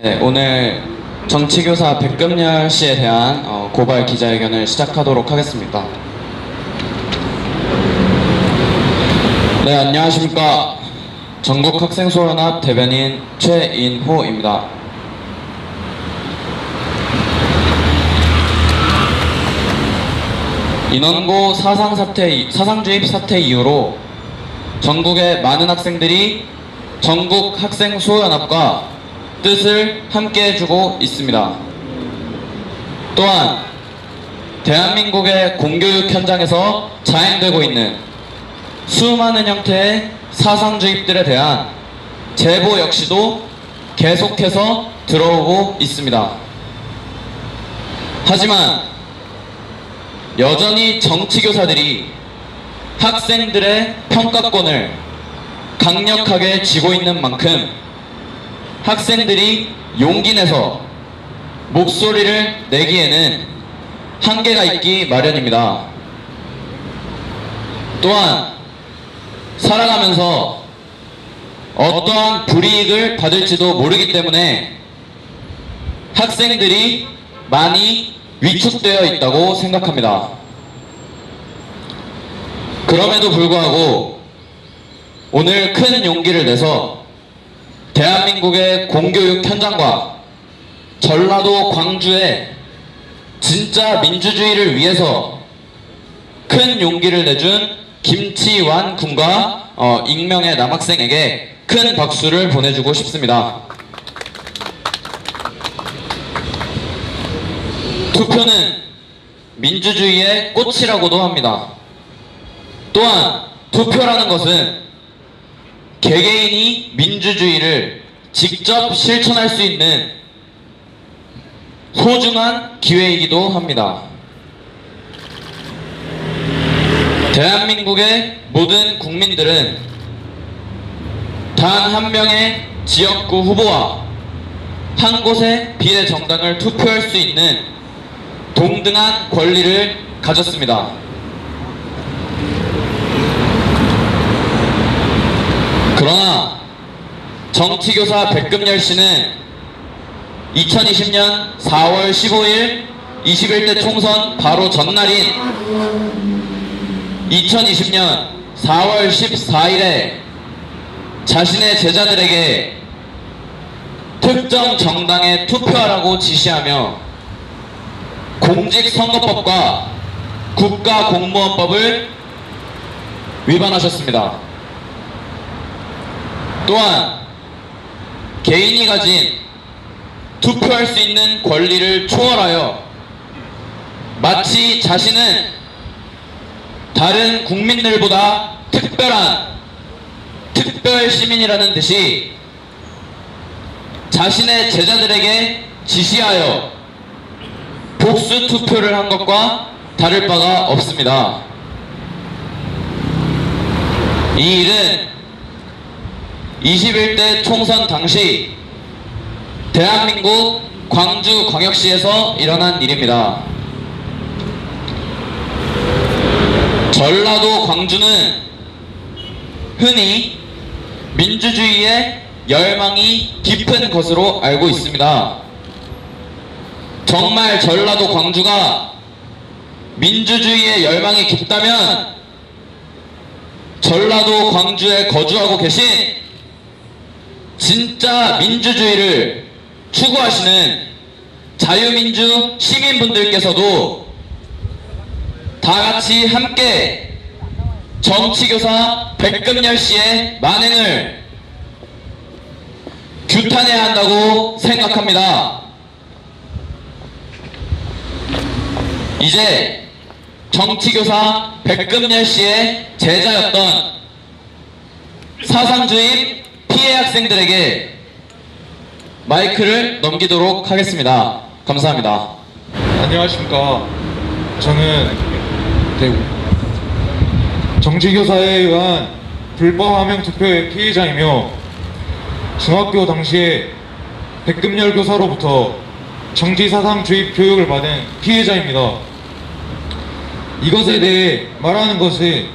네, 오늘 정치교사 백금열 씨에 대한 고발 기자회견을 시작하도록 하겠습니다. 네, 안녕하십니까. 전국학생소연합 대변인 최인호입니다. 인원고 사상주입 사태 이후로 전국의 많은 학생들이 전국학생수호연합과 뜻을 함께 해주고 있습니다. 또한 대한민국의 공교육 현장에서 자행되고 있는 수많은 형태의 사상주입들에 대한 제보 역시도 계속해서 들어오고 있습니다. 하지만 여전히 정치교사들이 학생들의 평가권을 강력하게 쥐고 있는 만큼 학생들이 용기 내서 목소리를 내기에는 한계가 있기 마련입니다. 또한 살아가면서 어떠한 불이익을 받을지도 모르기 때문에 학생들이 많이 위축되어 있다고 생각합니다. 그럼에도 불구하고 오늘 큰 용기를 내서 대한민국의 공교육 현장과 전라도 광주의 진짜 민주주의를 위해서 큰 용기를 내준 김치완 군과 익명의 남학생에게 큰 박수를 보내주고 싶습니다. 투표는 민주주의의 꽃이라고도 합니다. 또한 투표라는 것은 개개인이 민주주의를 직접 실천할 수 있는 소중한 기회이기도 합니다. 대한민국의 모든 국민들은 단 한 명의 지역구 후보와 한 곳의 비례정당을 투표할 수 있는 동등한 권리를 가졌습니다. 그러나 정치교사 백금열 씨는 2020년 4월 15일 21대 총선 바로 전날인 2020년 4월 14일에 자신의 제자들에게 특정 정당에 투표하라고 지시하며 공직선거법과 국가공무원법을 위반하셨습니다. 또한 개인이 가진 투표할 수 있는 권리를 초월하여 마치 자신은 다른 국민들보다 특별한 특별 시민이라는 듯이 자신의 제자들에게 지시하여 복수 투표를 한 것과 다를 바가 없습니다. 이 일은 21대 총선 당시 대한민국 광주광역시에서 일어난 일입니다. 전라도 광주는 흔히 민주주의의 열망이 깊은 것으로 알고 있습니다. 정말 전라도 광주가 민주주의의 열망이 깊다면 전라도 광주에 거주하고 계신 진짜 민주주의를 추구하시는 자유민주 시민분들께서도 다같이 함께 정치교사 백금열 씨의 만행을 규탄해야 한다고 생각합니다. 이제 정치교사 백금열 씨의 제자였던 사상주입 피해 학생들에게 마이크를 넘기도록 하겠습니다. 감사합니다. 안녕하십니까. 저는 정치교사에 의한 불법 하명 투표의 피해자이며 중학교 당시에 백금열 교사로부터 정치사상 주입 교육을 받은 피해자입니다. 이것에 대해 말하는 것에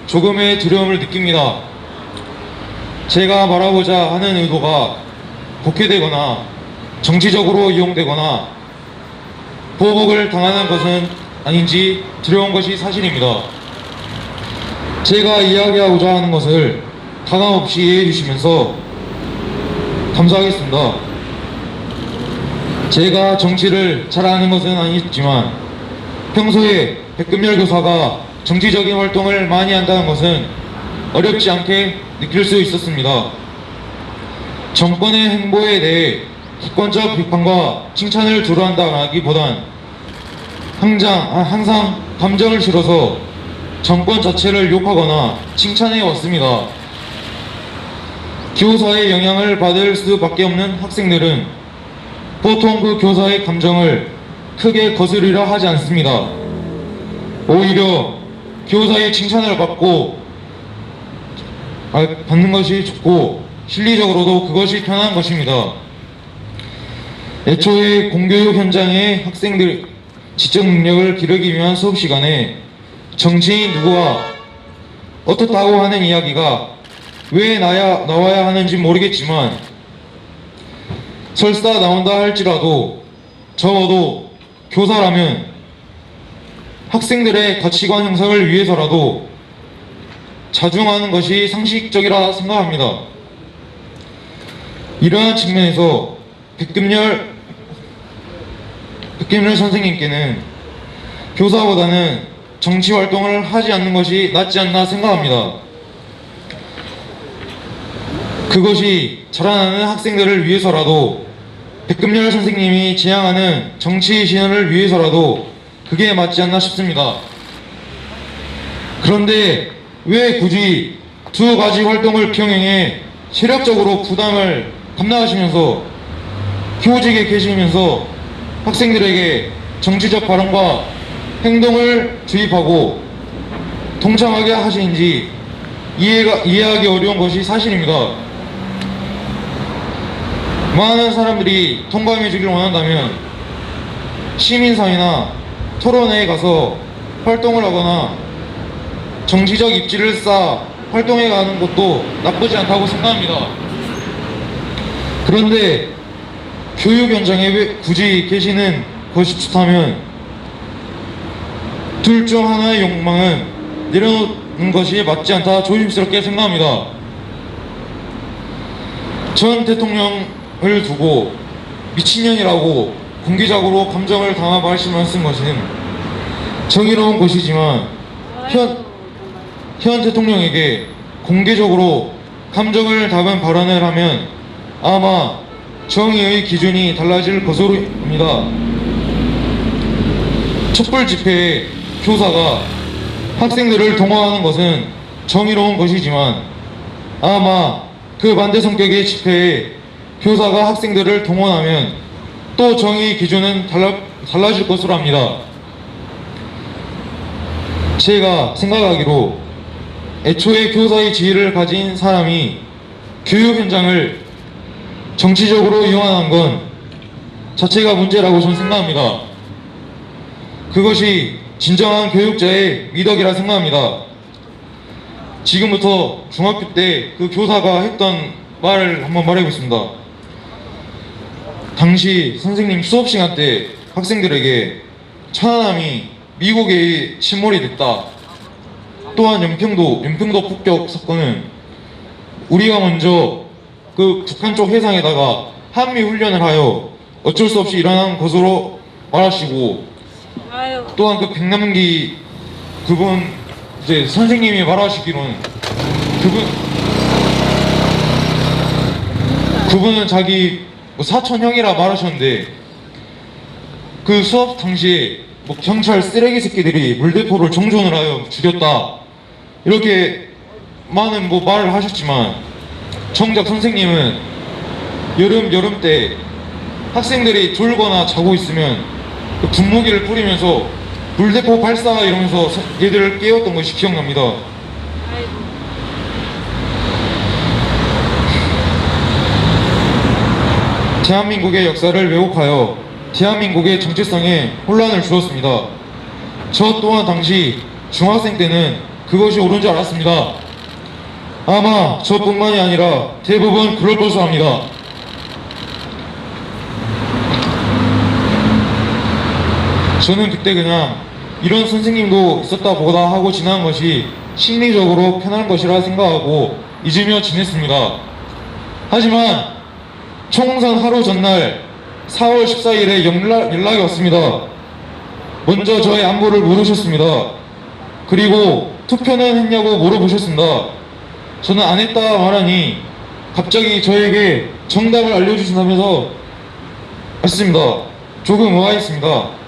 조금의 두려움을 느낍니다. 제가 말하고자 하는 의도가 복해되거나 정치적으로 이용되거나 보복을 당하는 것은 아닌지 두려운 것이 사실입니다. 제가 이야기하고자 하는 것을 가감없이 이해해 주시면서 감사하겠습니다. 제가 정치를 잘 아는 것은 아니지만 평소에 백금열 교사가 정치적인 활동을 많이 한다는 것은 어렵지 않게 느낄 수 있었습니다. 정권의 행보에 대해 객관적 비판과 칭찬을 두루한다기보단 항상 감정을 실어서 정권 자체를 욕하거나 칭찬해 왔습니다. 교사의 영향을 받을 수밖에 없는 학생들은 보통 그 교사의 감정을 크게 거스르려 하지 않습니다. 오히려 교사의 칭찬을 받는 것이 좋고 실리적으로도 그것이 편한 것입니다. 애초에 공교육 현장의 학생들 지적 능력을 기르기 위한 수업 시간에 정치인 누구와 어떻다고 하는 이야기가 왜 나와야 하는지 모르겠지만 설사 나온다 할지라도 적어도 교사라면 학생들의 가치관 형성을 위해서라도 자중하는 것이 상식적이라 생각합니다. 이러한 측면에서 백금열 선생님께는 교사보다는 정치 활동을 하지 않는 것이 낫지 않나 생각합니다. 그것이 자라나는 학생들을 위해서라도 백금열 선생님이 지향하는 정치 신현을 위해서라도 그게 맞지 않나 싶습니다. 그런데 왜 굳이 두 가지 활동을 병행해 세력적으로 부담을 감당하시면서 교직에 계시면서 학생들에게 정치적 발언과 행동을 주입하고 동참하게 하시는지 이해하기 어려운 것이 사실입니다. 많은 사람들이 통감해 주길 원한다면 시민사회나 토론회에 가서 활동을 하거나 정치적 입지를 쌓아 활동해 가는 것도 나쁘지 않다고 생각합니다. 그런데 교육 현장에 왜 굳이 계시는 것이 좋다면 둘 중 하나의 욕망은 내려놓는 것이 맞지 않다 조심스럽게 생각합니다. 전 대통령을 두고 미친년이라고 공개적으로 감정을 담아 말씀을 쓴 것은 정의로운 것이지만 현 대통령에게 공개적으로 감정을 담은 발언을 하면 아마 정의의 기준이 달라질 것으로입니다. 촛불 집회에 교사가 학생들을 동원하는 것은 정의로운 것이지만 아마 그 반대 성격의 집회에 교사가 학생들을 동원하면 또 정의 기준은 달라질 것으로 합니다. 제가 생각하기로 애초에 교사의 지위를 가진 사람이 교육 현장을 정치적으로 이용하는 건 자체가 문제라고 저는 생각합니다. 그것이 진정한 교육자의 미덕이라 생각합니다. 지금부터 중학교 때 그 교사가 했던 말을 한번 말해보겠습니다. 당시 선생님 수업 시간 때 학생들에게 천안함이 미국의 침몰이 됐다. 또한 연평도 폭격 사건은 우리가 먼저 그 북한 쪽 해상에다가 한미 훈련을 하여 어쩔 수 없이 일어난 것으로 말하시고, 또한 그 백남기 그분 이제 선생님이 말하시기로는 그분은 자기 뭐 사촌형이라 말하셨는데 그 수업 당시에 뭐 경찰 쓰레기 새끼들이 물대포를 정존을 하여 죽였다 이렇게 많은 뭐 말을 하셨지만 정작 선생님은 여름 때 학생들이 졸거나 자고 있으면 그 분무기를 뿌리면서 물대포 발사 이러면서 얘들을 깨웠던 것이 기억납니다. 대한민국의 역사를 왜곡하여 대한민국의 정체성에 혼란을 주었습니다. 저 또한 당시 중학생 때는 그것이 옳은 줄 알았습니다. 아마 저뿐만이 아니라 대부분 그럴 것으로 합니다. 저는 그때 그냥 이런 선생님도 있었다 보다 하고 지나간 것이 심리적으로 편한 것이라 생각하고 잊으며 지냈습니다. 하지만 총선 하루 전날 4월 14일에 연락이 왔습니다. 먼저 저의 안부를 물으셨습니다. 그리고 투표는 했냐고 물어보셨습니다. 저는 안 했다 말하니 갑자기 저에게 정답을 알려주신다면서 했습니다. 조금 의아했습니다.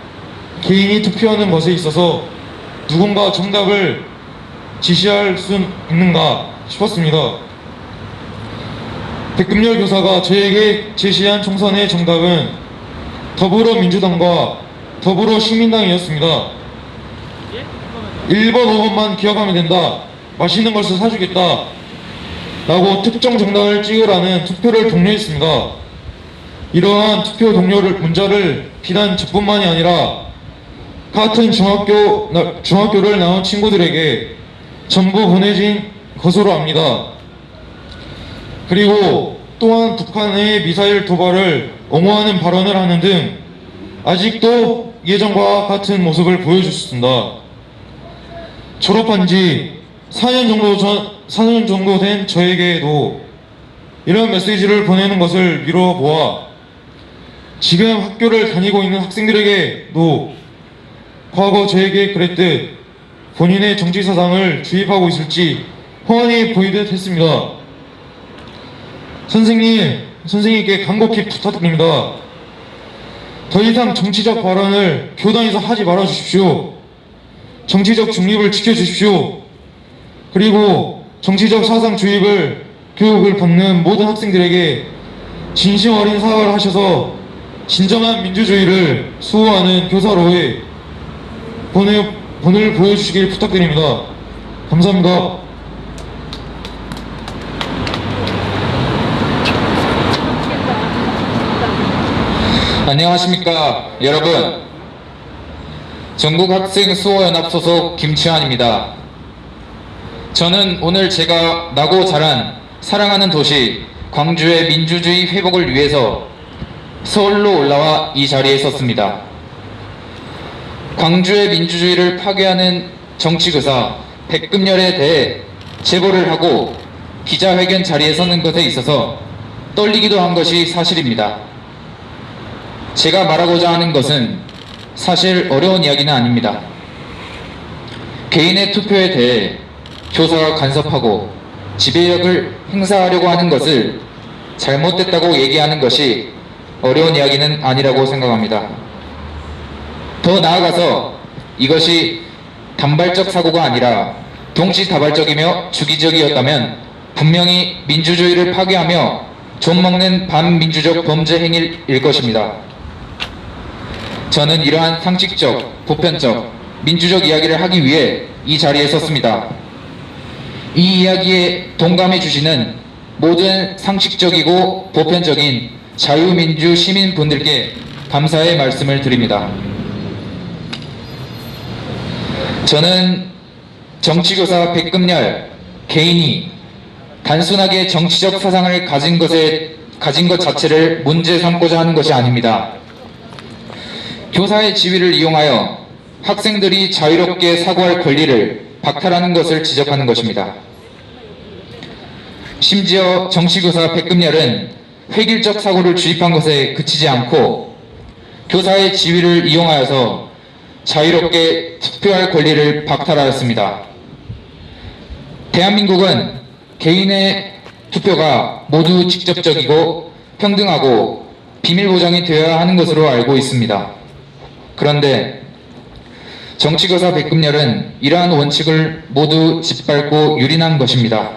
개인이 투표하는 것에 있어서 누군가 정답을 지시할 수 있는가 싶었습니다. 백금열 교사가 저에게 제시한 총선의 정답은 더불어민주당과 더불어시민당이었습니다. 1번, 5번만 기억하면 된다. 맛있는 것을 사주겠다. 라고 특정 정당을 찍으라는 투표를 독려했습니다. 이러한 투표 독려를 문자를 비단 저뿐만이 아니라 같은 중학교를 나온 친구들에게 전부 보내진 것으로 압니다. 그리고 또한 북한의 미사일 도발을 옹호하는 발언을 하는 등 아직도 예전과 같은 모습을 보여주셨습니다. 졸업한 지 4년 정도 된 저에게도 이런 메시지를 보내는 것을 미뤄보아 지금 학교를 다니고 있는 학생들에게도 과거 저에게 그랬듯 본인의 정치 사상을 주입하고 있을지 호환이 보이듯 했습니다. 선생님께 간곡히 부탁드립니다. 더 이상 정치적 발언을 교단에서 하지 말아 주십시오. 정치적 중립을 지켜주십시오. 그리고 정치적 사상 교육을 받는 모든 학생들에게 진심 어린 사과를 하셔서 진정한 민주주의를 수호하는 교사로의 본을 보여주시길 부탁드립니다. 감사합니다. 안녕하십니까 여러분. 전국학생수호연합 소속 김치환입니다. 저는 오늘 제가 나고 자란 사랑하는 도시 광주의 민주주의 회복을 위해서 서울로 올라와 이 자리에 섰습니다. 광주의 민주주의를 파괴하는 정치교사 백금열에 대해 제보를 하고 기자회견 자리에 서는 것에 있어서 떨리기도 한 것이 사실입니다. 제가 말하고자 하는 것은 사실 어려운 이야기는 아닙니다. 개인의 투표에 대해 교사가 간섭하고 지배력을 행사하려고 하는 것을 잘못됐다고 얘기하는 것이 어려운 이야기는 아니라고 생각합니다. 더 나아가서 이것이 단발적 사고가 아니라 동시다발적이며 주기적이었다면 분명히 민주주의를 파괴하며 좀먹는 반민주적 범죄 행위일 것입니다. 저는 이러한 상식적, 보편적, 민주적 이야기를 하기 위해 이 자리에 섰습니다. 이 이야기에 동감해 주시는 모든 상식적이고 보편적인 자유민주 시민분들께 감사의 말씀을 드립니다. 저는 정치교사 백금열 개인이 단순하게 정치적 사상을 가진 것 자체를 문제 삼고자 하는 것이 아닙니다. 교사의 지위를 이용하여 학생들이 자유롭게 사고할 권리를 박탈하는 것을 지적하는 것입니다. 심지어 정치교사 백금열은 획일적 사고를 주입한 것에 그치지 않고 교사의 지위를 이용하여서 자유롭게 투표할 권리를 박탈하였습니다. 대한민국은 개인의 투표가 모두 직접적이고 평등하고 비밀 보장이 되어야 하는 것으로 알고 있습니다. 그런데 정치교사 백금열은 이러한 원칙을 모두 짓밟고 유린한 것입니다.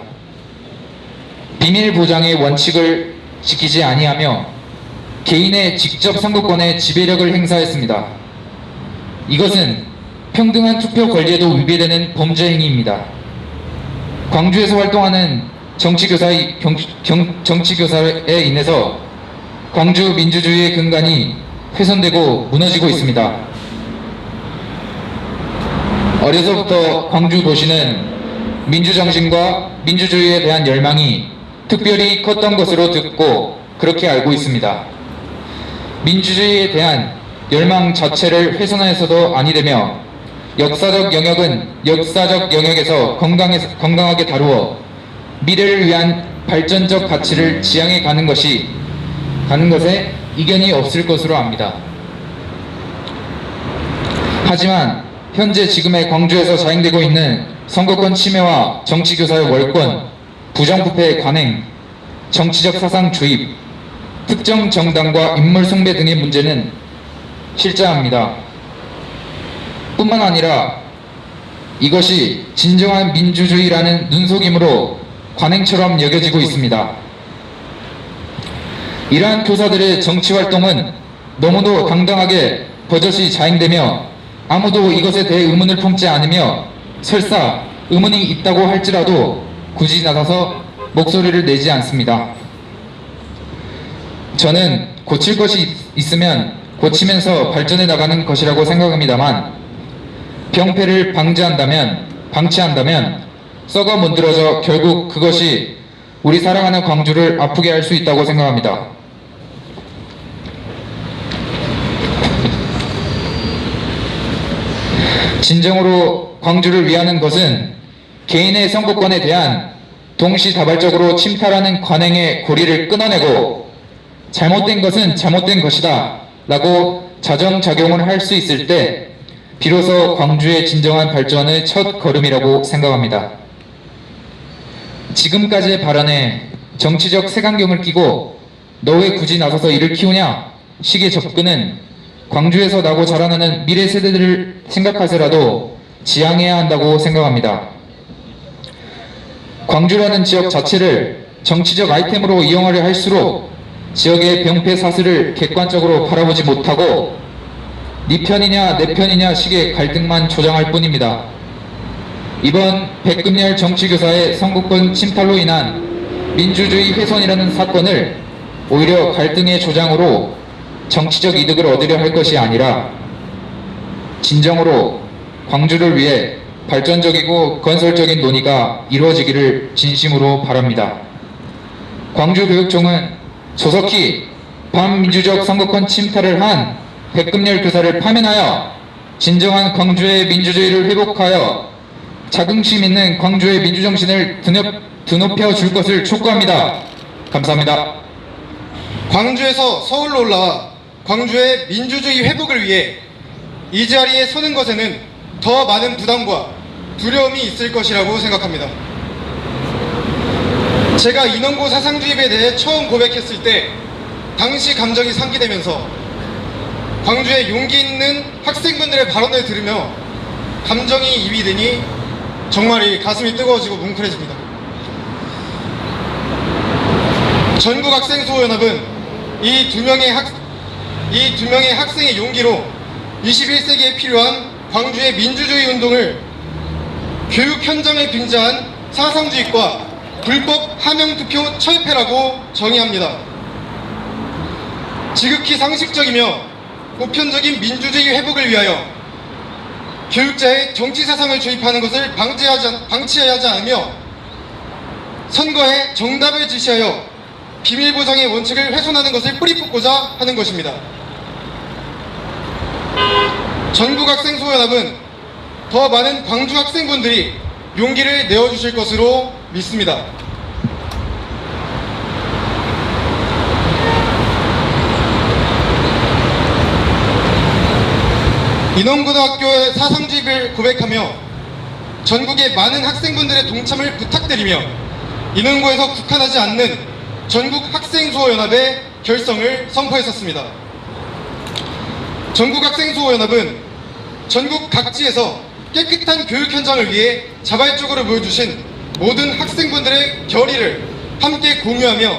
비밀 보장의 원칙을 지키지 아니하며 개인의 직접 선거권에 지배력을 행사했습니다. 이것은 평등한 투표 권리에도 위배되는 범죄 행위입니다. 광주에서 활동하는 정치교사에 인해서 광주 민주주의의 근간이 훼손되고 무너지고 있습니다. 어려서부터 광주 도시는 민주정신과 민주주의에 대한 열망이 특별히 컸던 것으로 듣고 그렇게 알고 있습니다. 민주주의에 대한 열망 자체를 훼손해서도 아니 되며 역사적 영역은 역사적 영역에서 건강하게 다루어 미래를 위한 발전적 가치를 지향해 가는 것에 이견이 없을 것으로 압니다. 하지만 현재 지금의 광주에서 자행되고 있는 선거권 침해와 정치교사의 월권, 부정부패의 관행, 정치적 사상 주입, 특정 정당과 인물 숭배 등의 문제는 실제합니다. 뿐만 아니라 이것이 진정한 민주주의라는 눈속임으로 관행처럼 여겨지고 있습니다. 이러한 교사들의 정치활동은 너무도 당당하게 버젓이 자행되며 아무도 이것에 대해 의문을 품지 않으며 설사 의문이 있다고 할지라도 굳이 나서서 목소리를 내지 않습니다. 저는 고칠 것이 있으면 고치면서 발전해 나가는 것이라고 생각합니다만 병폐를 방치한다면 썩어 문드러져 결국 그것이 우리 사랑하는 광주를 아프게 할 수 있다고 생각합니다. 진정으로 광주를 위하는 것은 개인의 선거권에 대한 동시다발적으로 침탈하는 관행의 고리를 끊어내고 잘못된 것은 잘못된 것이다 라고 자정작용을 할 수 있을 때 비로소 광주의 진정한 발전의 첫 걸음이라고 생각합니다. 지금까지의 발언에 정치적 색안경을 끼고 너 왜 굳이 나서서 이를 키우냐 식의 접근은 광주에서 나고 자라나는 미래 세대들을 생각하세라도 지양해야 한다고 생각합니다. 광주라는 지역 자체를 정치적 아이템으로 이용하려 할수록 지역의 병폐 사슬을 객관적으로 바라보지 못하고 네 편이냐 내 편이냐 식의 갈등만 조장할 뿐입니다. 이번 백금열 정치교사의 선거권 침탈로 인한 민주주의 훼손이라는 사건을 오히려 갈등의 조장으로 정치적 이득을 얻으려 할 것이 아니라 진정으로 광주를 위해 발전적이고 건설적인 논의가 이루어지기를 진심으로 바랍니다. 광주교육청은 조속히 반민주적 선거권 침탈을 한 백금열 교사를 파면하여 진정한 광주의 민주주의를 회복하여 자긍심 있는 광주의 민주정신을 드높여 줄 것을 촉구합니다. 감사합니다. 광주에서 서울로 올라와 광주의 민주주의 회복을 위해 이 자리에 서는 것에는 더 많은 부담과 두려움이 있을 것이라고 생각합니다. 제가 인원고 사상주입에 대해 처음 고백했을 때 당시 감정이 상기되면서 광주의 용기 있는 학생분들의 발언을 들으며 감정이 입이 되니 정말 이 가슴이 뜨거워지고 뭉클해집니다. 전국학생수호연합은 이 두 명의 학생의 용기로 21세기에 필요한 광주의 민주주의 운동을 교육 현장을 빙자한 사상주의과 불법 하명투표 철폐라고 정의합니다. 지극히 상식적이며 보편적인 민주주의 회복을 위하여 교육자의 정치 사상을 주입하는 것을 방치해야 하지 않으며 선거에 정답을 지시하여 비밀 보장의 원칙을 훼손하는 것을 뿌리 뽑고자 하는 것입니다. 전국학생수호연합은 더 많은 광주 학생분들이 용기를 내어주실 것으로 믿습니다. 인원고등학교의 사상주입을 고백하며 전국의 많은 학생분들의 동참을 부탁드리며 인원고에서 국한하지 않는 전국학생수호연합의 결성을 선포했었습니다. 전국학생수호연합은 전국 각지에서 깨끗한 교육 현장을 위해 자발적으로 보여주신 모든 학생분들의 결의를 함께 공유하며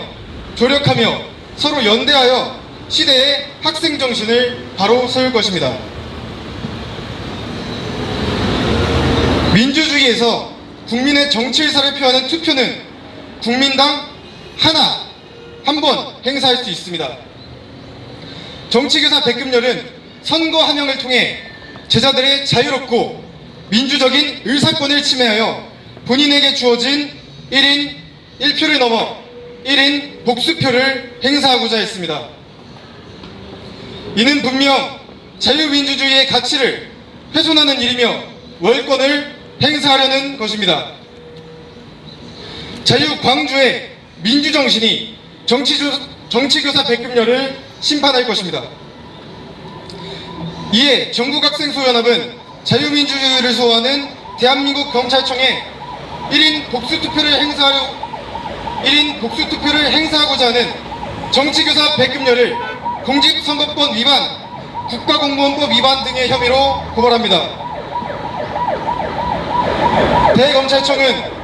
조력하며 서로 연대하여 시대의 학생 정신을 바로 세울 것입니다. 민주주의에서 국민의 정치 의사를 표하는 투표는 국민당 하나, 한 번 행사할 수 있습니다. 정치교사 백금열은 선거 하명을 통해 제자들의 자유롭고 민주적인 의사권을 침해하여 본인에게 주어진 1인 1표를 넘어 1인 복수표를 행사하고자 했습니다. 이는 분명 자유민주주의의 가치를 훼손하는 일이며 월권을 행사하려는 것입니다. 자유광주의 민주정신이 정치교사 백금열을 심판할 것입니다. 이에 전국학생소연합은 자유민주주의를 소화하는 대한민국 경찰청에 1인 복수투표를 행사하고자 하는 정치교사 백금열을 공직선거법 위반, 국가공무원법 위반 등의 혐의로 고발합니다. 대검찰청은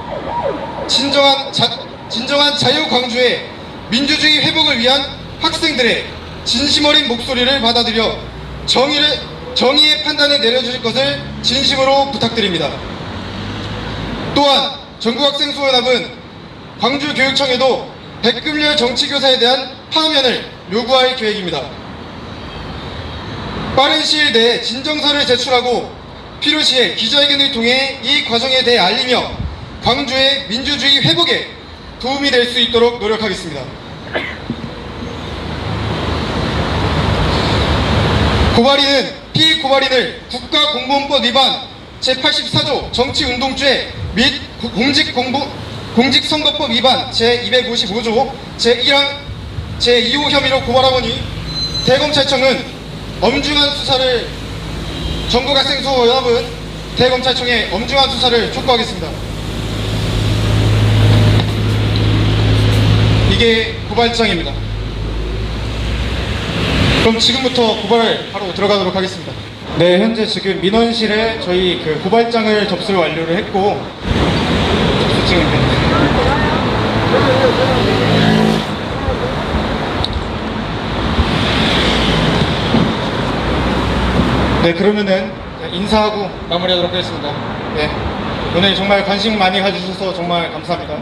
진정한 자유광주의 민주주의 회복을 위한 학생들의 진심 어린 목소리를 받아들여 정의의 판단을 내려주실 것을 진심으로 부탁드립니다. 또한 전국학생소연합은 광주교육청에도 백금열 정치교사에 대한 파면을 요구할 계획입니다. 빠른 시일 내에 진정서를 제출하고 필요시에 기자회견을 통해 이 과정에 대해 알리며 광주의 민주주의 회복에 도움이 될 수 있도록 노력하겠습니다. 피고발인을 국가공무원법 위반 제84조 정치운동죄 및 공직선거법 위반 제255조 제1항 제2호 혐의로 고발하오니 대검찰청은 전국학생소연합은 대검찰청에 엄중한 수사를 촉구하겠습니다. 이게 고발장입니다. 그럼 지금부터 고발을 바로 들어가도록 하겠습니다. 네, 현재 지금 민원실에 저희 그 고발장을 접수 완료를 했고 접수증입니다. 네, 그러면은 인사하고 마무리하도록 하겠습니다. 네, 오늘 정말 관심 많이 가주셔서 정말 감사합니다.